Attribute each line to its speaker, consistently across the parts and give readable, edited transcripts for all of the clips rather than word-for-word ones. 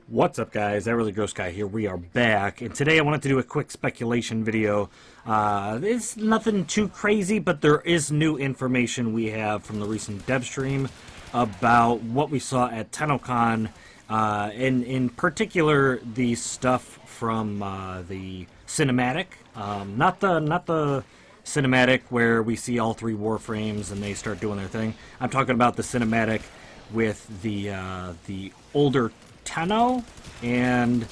Speaker 1: What's up, guys? That Really Gross Guy here. We are back, and today I wanted to do a quick speculation video. It's nothing too crazy, but there is new information we have from the recent dev stream about what we saw at TennoCon, in particular the stuff from the cinematic, not the cinematic where we see all three Warframes and they start doing their thing. I'm talking about the cinematic with the older Tenno and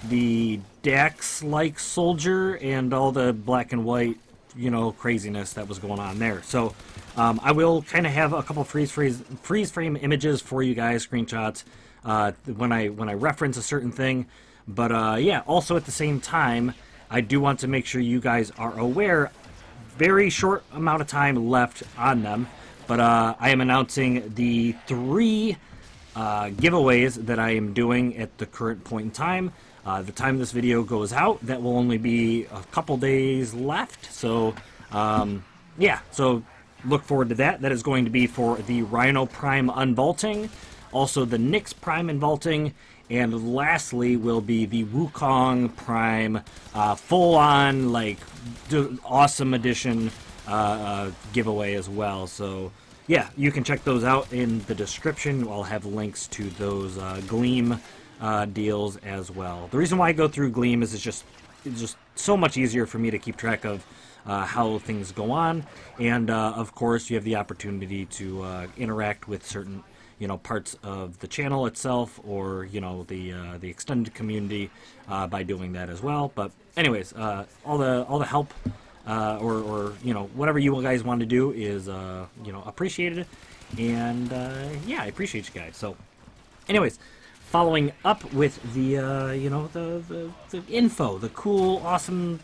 Speaker 1: the Dax-like soldier and all the black and white, craziness that was going on there. So I will kind of have a couple freeze frame images for you guys, screenshots, when I reference a certain thing. But yeah, also at the same time, I do want to make sure you guys are aware. Very short amount of time left on them, but I am announcing the three giveaways that I am doing at the current point in time. The time this video goes out, that will only be a couple days left. So, yeah, so look forward to that. That is going to be for the Rhino Prime unvaulting, also the Nyx Prime unvaulting, and lastly will be the Wukong Prime full-on, like, awesome edition giveaway as well. So yeah, you can check those out in the description. I'll have links to those Gleam deals as well. The reason why I go through Gleam is it's just so much easier for me to keep track of how things go on, and of course you have the opportunity to interact with certain parts of the channel itself, or the extended community by doing that as well. But anyways, all the help. Or whatever you guys want to do is appreciated, and yeah, I appreciate you guys. So anyways, following up with the the info, the cool, awesome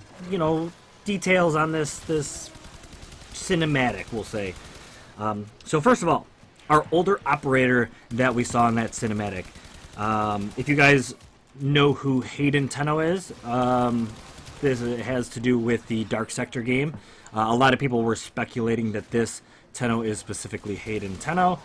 Speaker 1: details on this cinematic, we'll say. So first of all, our older operator that we saw in that cinematic, if you guys know who Hayden Tenno is, this has to do with the Dark Sector game. A lot of people were speculating that this Tenno is specifically Hayden Tenno.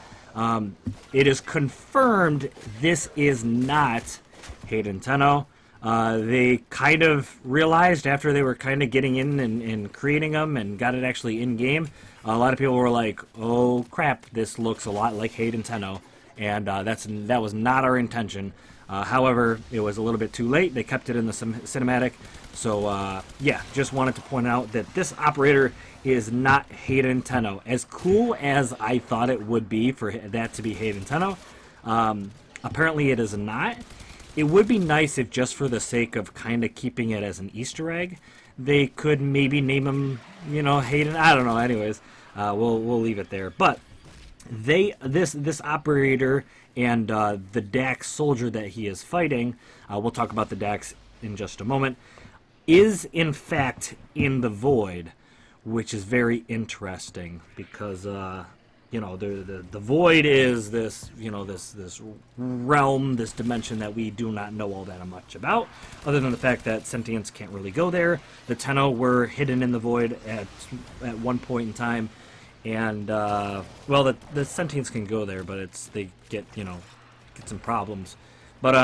Speaker 1: It is confirmed this is not Hayden Tenno. They kind of realized after they were kind of getting in and creating them and got it actually in-game, a lot of people were like, oh crap, this looks a lot like Hayden Tenno, and that was not our intention. However, it was a little bit too late. They kept it in the cinematic. So, yeah, just wanted to point out that this operator is not Hayden Tenno. As cool as I thought it would be for that to be Hayden Tenno, apparently it is not. It would be nice if, just for the sake of kind of keeping it as an Easter egg, they could maybe name him, Hayden. I don't know. Anyways, we'll leave it there. But this operator and the Dax soldier that he is fighting, we'll talk about the Dax in just a moment, is in fact in the Void, which is very interesting because the Void is this this realm, this dimension that we do not know all that much about, other than the fact that sentients can't really go there. The Tenno were hidden in the Void at one point in time, and well, the sentients can go there, but they get some problems. But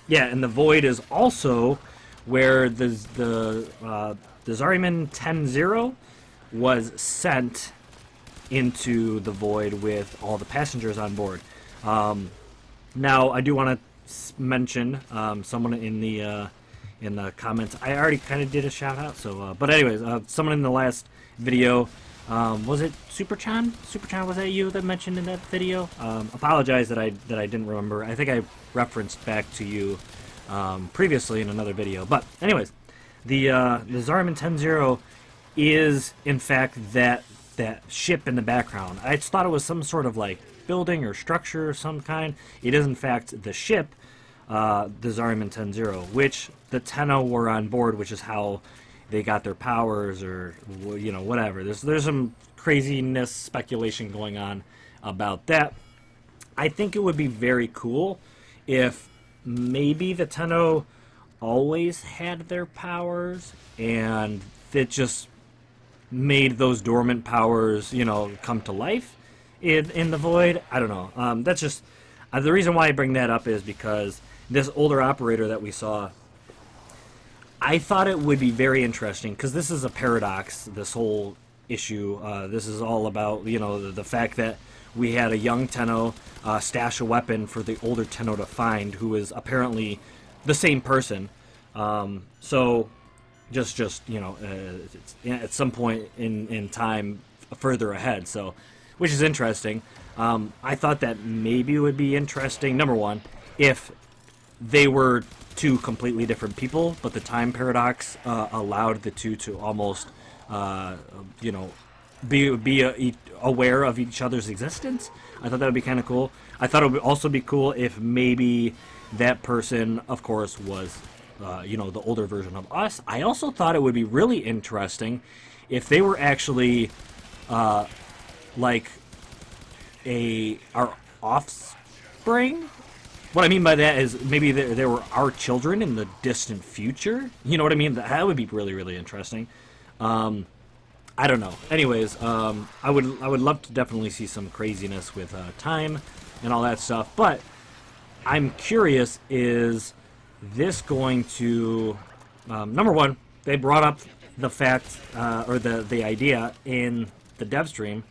Speaker 1: yeah, and the Void is also where the Zariman 10-0 was sent into the Void with all the passengers on board. Now, I do want to mention someone in the comments. I already kind of did a shout out. So, but anyways, someone in the last video, was it Superchan? Superchan, was that you that mentioned in that video? Apologize that I didn't remember. I think I referenced back to you previously in another video. But anyways, the Zariman 10-0 is in fact that ship in the background. I just thought it was some sort of like building or structure of some kind. It is in fact the ship, the Zariman 10-0, which the Tenno were on board, which is how they got their powers, or whatever. There's some craziness speculation going on about that. I think it would be very cool if maybe the Tenno always had their powers, and it just made those dormant powers, come to life in the Void. I don't know. That's just the reason why I bring that up is because this older operator that we saw, I thought it would be very interesting, because this is a paradox, this whole issue. This is all about, you know, the fact that we had a young Tenno stash a weapon for the older Tenno to find, who is apparently the same person. So, just you know, it's at some point in time further ahead, so, which is interesting. I thought that maybe it would be interesting, number one, if they were two completely different people, but the time paradox allowed the two to almost, you know, be aware of each other's existence. I thought that would be kind of cool. I thought it would also be cool if maybe that person, of course, was, you know, the older version of us. I also thought it would be really interesting if they were actually, like, our offspring. What I mean by that is maybe they were our children in the distant future. You know what I mean? That would be really, really interesting. I don't know. Anyways, I would love to definitely see some craziness with time and all that stuff. But I'm curious, is this going to... number one, they brought up the fact, or the idea in the dev stream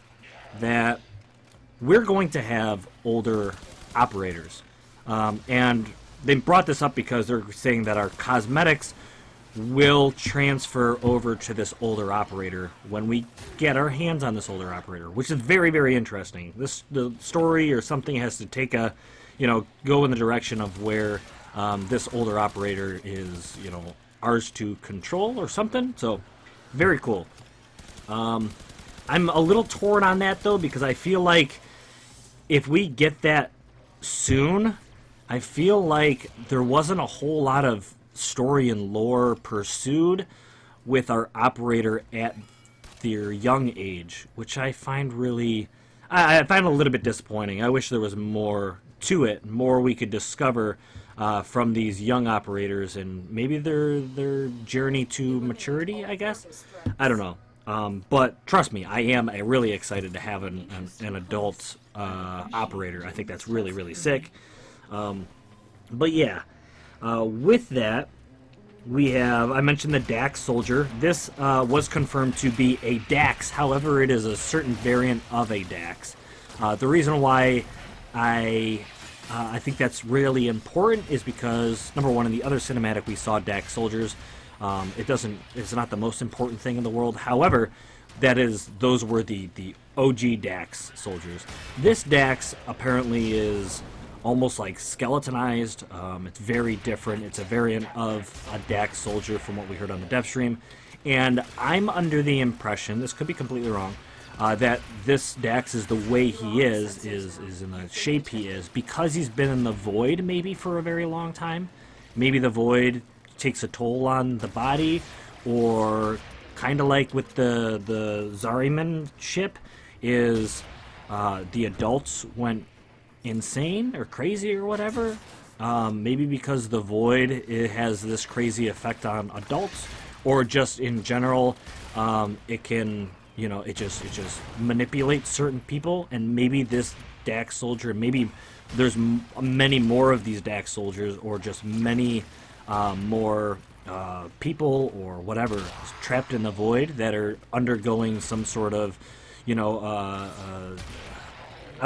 Speaker 1: that we're going to have older operators. And they brought this up because they're saying that our cosmetics will transfer over to this older operator when we get our hands on this older operator, which is very, very interesting. The story or something has to take a, you know, go in the direction of where this older operator is, you know, ours to control or something. So, very cool. I'm a little torn on that, though, because I feel like if we get that soon, I feel like there wasn't a whole lot of story and lore pursued with our operator at their young age, which I find really... I find a little bit disappointing. I wish there was more to it, more we could discover from these young operators and maybe their journey to maturity, I guess? I don't know. But trust me, I am really excited to have an adult operator. I think that's really, really sick. But yeah, with that, we have, I mentioned the Dax soldier. This was confirmed to be a Dax, however, it is a certain variant of a Dax. The reason why I think that's really important is because, number one, in the other cinematic we saw Dax soldiers. It's not the most important thing in the world. However, those were the OG Dax soldiers. This Dax apparently is almost like skeletonized. It's very different. It's a variant of a Dax soldier from what we heard on the dev stream. And I'm under the impression, this could be completely wrong, that this Dax is the way he is in the shape he is, because he's been in the void maybe for a very long time. Maybe the void takes a toll on the body, or kind of like with the Zariman ship, is the adults went insane or crazy or whatever. Maybe because the void, it has this crazy effect on adults, or just in general, it can, you know, it just manipulates certain people. And maybe this Dax soldier, maybe there's many more of these Dax soldiers, or just many more people or whatever trapped in the void that are undergoing some sort of, you know, I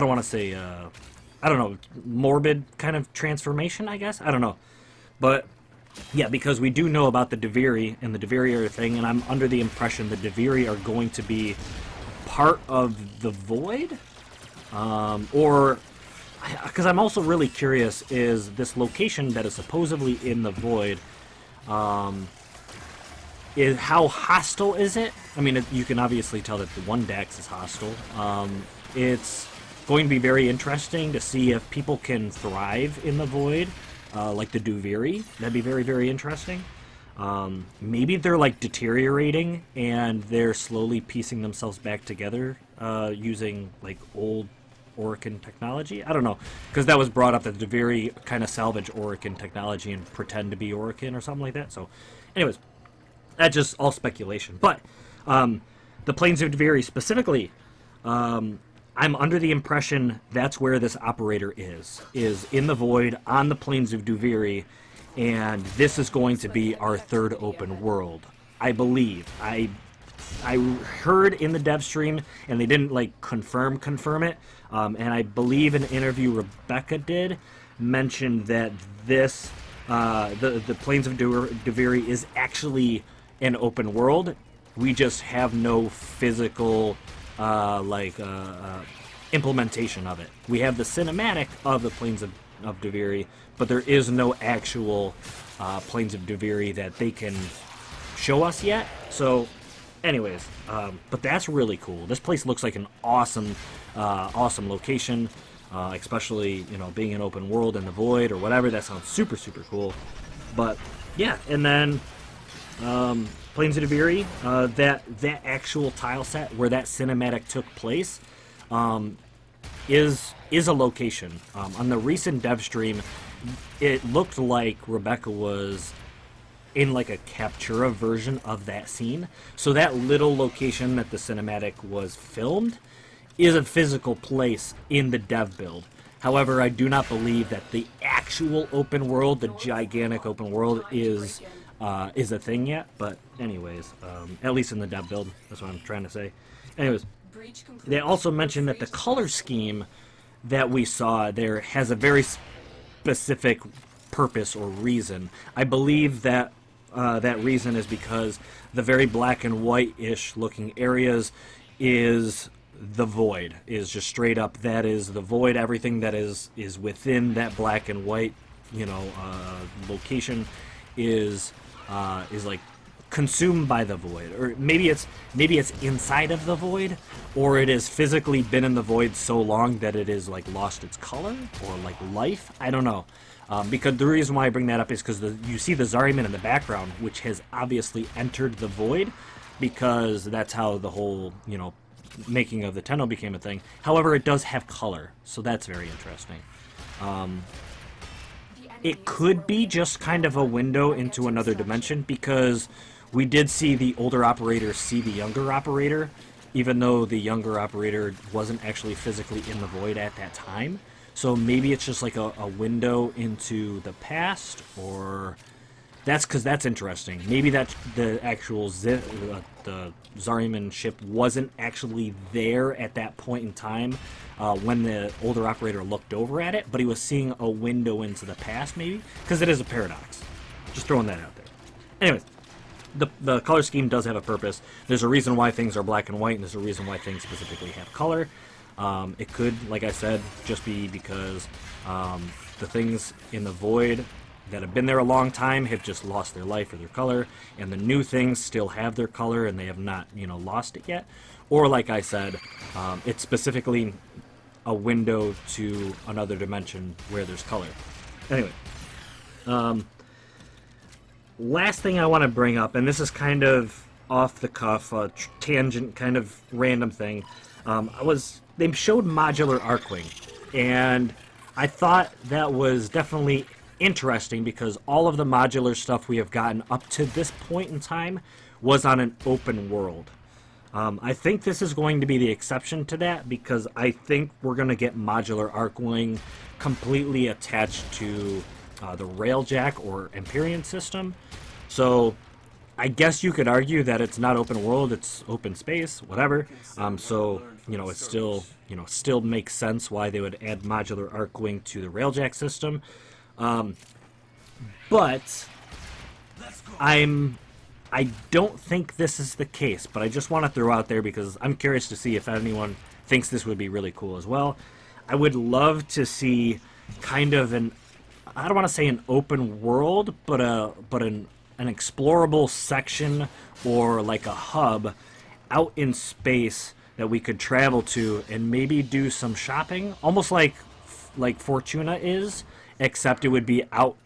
Speaker 1: don't want to say, I don't know, morbid kind of transformation, I guess? I don't know. But, yeah, because we do know about the Duviri and the Duviri are a thing, and I'm under the impression the Duviri are going to be part of the void? Or... because I'm also really curious, is this location that is supposedly in the void, is how hostile is it? I mean, you can obviously tell that the one Dax is hostile. It's going to be very interesting to see if people can thrive in the void, like the Duviri. That'd be very, very interesting. Maybe they're like deteriorating and they're slowly piecing themselves back together using like old Orican technology. I don't know, because that was brought up that the Duviri kind of salvage Orican technology and pretend to be Orican or something like that. So, anyways, that's just all speculation. But the plains of Duviri specifically, I'm under the impression that's where this operator is in the void on the plains of Duviri, and this is going to be our third open world. I believe. I heard in the dev stream, and they didn't like confirm it, and I believe in an interview Rebecca did mention that this the plains of Duviri is actually an open world. We just have no physical implementation of it. We have the cinematic of the plains of Duviri, but there is no actual plains of Duviri that they can show us yet. So anyways, but that's really cool. This place looks like an awesome location, especially, you know, being an open world in the void or whatever. That sounds super cool. But yeah, and then Plains of Duviri, that actual tile set where that cinematic took place, is a location. On the recent dev stream, it looked like Rebecca was in like a Captura version of that scene. So that little location that the cinematic was filmed is a physical place in the dev build. However, I do not believe that the actual open world, the gigantic open world, is a thing yet. But anyways, at least in the dev build, that's what I'm trying to say. Anyways, they also mentioned that the color scheme that we saw there has a very specific purpose or reason. I believe that that reason is because the very black and white-ish looking areas is the void, is just straight up, that is the void. Everything that is within that black and white, you know, location is like consumed by the void, or maybe it's inside of the void, or it has physically been in the void so long that it is like lost its color or like life. I don't know. Because the reason why I bring that up is because you see the Zariman in the background, which has obviously entered the void, because that's how the whole, you know, making of the Tenno became a thing. However, it does have color, so that's very interesting. It could be just kind of a window into another dimension, because we did see the older operator see the younger operator, even though the younger operator wasn't actually physically in the void at that time. So maybe it's just like a window into the past, or that's interesting. Maybe that the actual the Zariman ship wasn't actually there at that point in time when the older operator looked over at it, but he was seeing a window into the past, maybe, because it is a paradox. Just throwing that out there. Anyways, the color scheme does have a purpose. There's a reason why things are black and white, and there's a reason why things specifically have color. It could, like I said, just be because the things in the void that have been there a long time have just lost their life or their color, and the new things still have their color and they have not, you know, lost it yet. Or, like I said, it's specifically a window to another dimension where there's color. Anyway, last thing I want to bring up, and this is kind of off the cuff, a tangent, kind of random thing. They showed modular Arcwing, and I thought that was definitely interesting because all of the modular stuff we have gotten up to this point in time was on an open world. I think this is going to be the exception to that, because I think we're going to get modular Arcwing completely attached to the Railjack or Empyrean system. So I guess you could argue that it's not open world, it's open space, whatever. So, you know, it still, you know, still makes sense why they would add modular Arcwing to the Railjack system. But I don't think this is the case, but I just want to throw out there because I'm curious to see if anyone thinks this would be really cool as well. I would love to see kind of I don't want to say an open world, but an explorable section or like a hub out in space that we could travel to and maybe do some shopping, almost like Fortuna is, except it would be out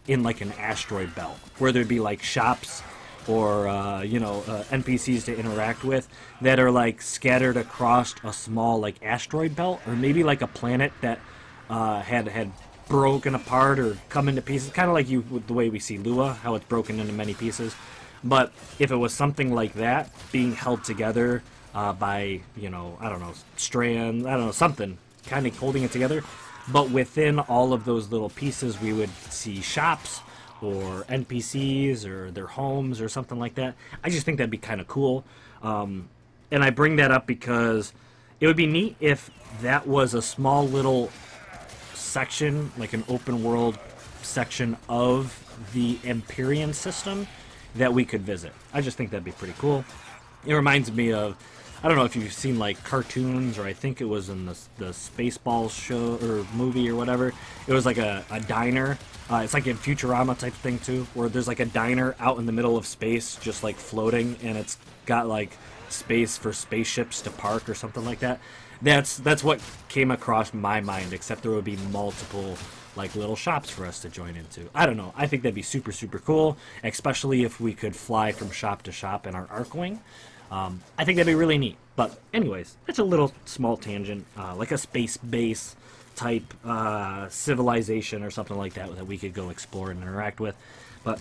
Speaker 1: in like an asteroid belt where there'd be like shops or NPCs to interact with that are like scattered across a small like asteroid belt, or maybe like a planet that had broken apart or come into pieces, kind of like the way we see Lua, how it's broken into many pieces. But if it was something like that being held together by, you know, I don't know, strand, I don't know, something, kind of holding it together. But within all of those little pieces, we would see shops or NPCs or their homes or something like that. I just think that'd be kind of cool. And I bring that up because it would be neat if that was a small little section, like an open world section of the Empyrean system that we could visit. I just think that'd be pretty cool. It reminds me of, I don't know if you've seen like cartoons, or I think it was in the Spaceballs show or movie or whatever. It was like a diner. It's like a Futurama type thing too, where there's like a diner out in the middle of space, just like floating, and it's got like space for spaceships to park or something like that. That's what came across my mind, except there would be multiple like little shops for us to join into. I don't know. I think that'd be super, super cool, especially if we could fly from shop to shop in our Arcwing. I think that'd be really neat. But anyways, it's a little small tangent, like a space base type civilization or something like that that we could go explore and interact with. But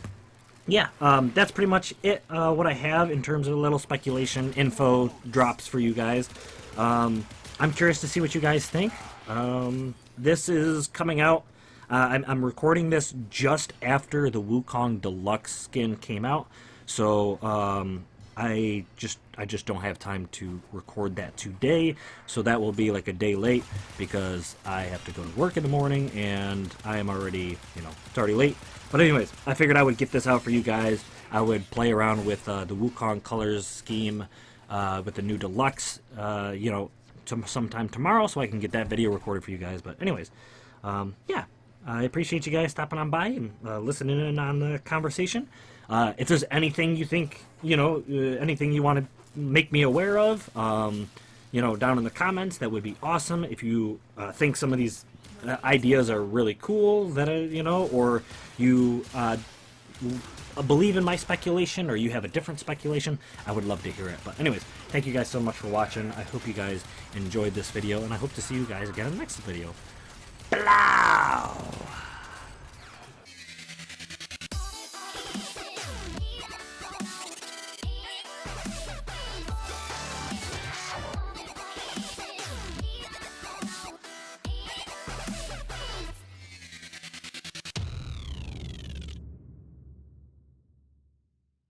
Speaker 1: yeah, that's pretty much it, what I have in terms of a little speculation info drops for you guys. I'm curious to see what you guys think. This is coming out. I'm recording this just after the Wukong Deluxe skin came out, so I just don't have time to record that today, so that will be like a day late because I have to go to work in the morning and I am already, you know, it's already late. But anyways, I figured I would get this out for you guys. I would play around with the Wukong colors scheme with the new Deluxe, you know, sometime tomorrow, so I can get that video recorded for you guys. But anyways, yeah, I appreciate you guys stopping on by and listening in on the conversation. If there's anything you think, you know, anything you want to make me aware of, you know, down in the comments, that would be awesome. If you think some of these ideas are really cool, that you know, or you believe in my speculation, or you have a different speculation, I would love to hear it. But anyways, thank you guys so much for watching. I hope you guys enjoyed this video, and I hope to see you guys again in the next video. Blow!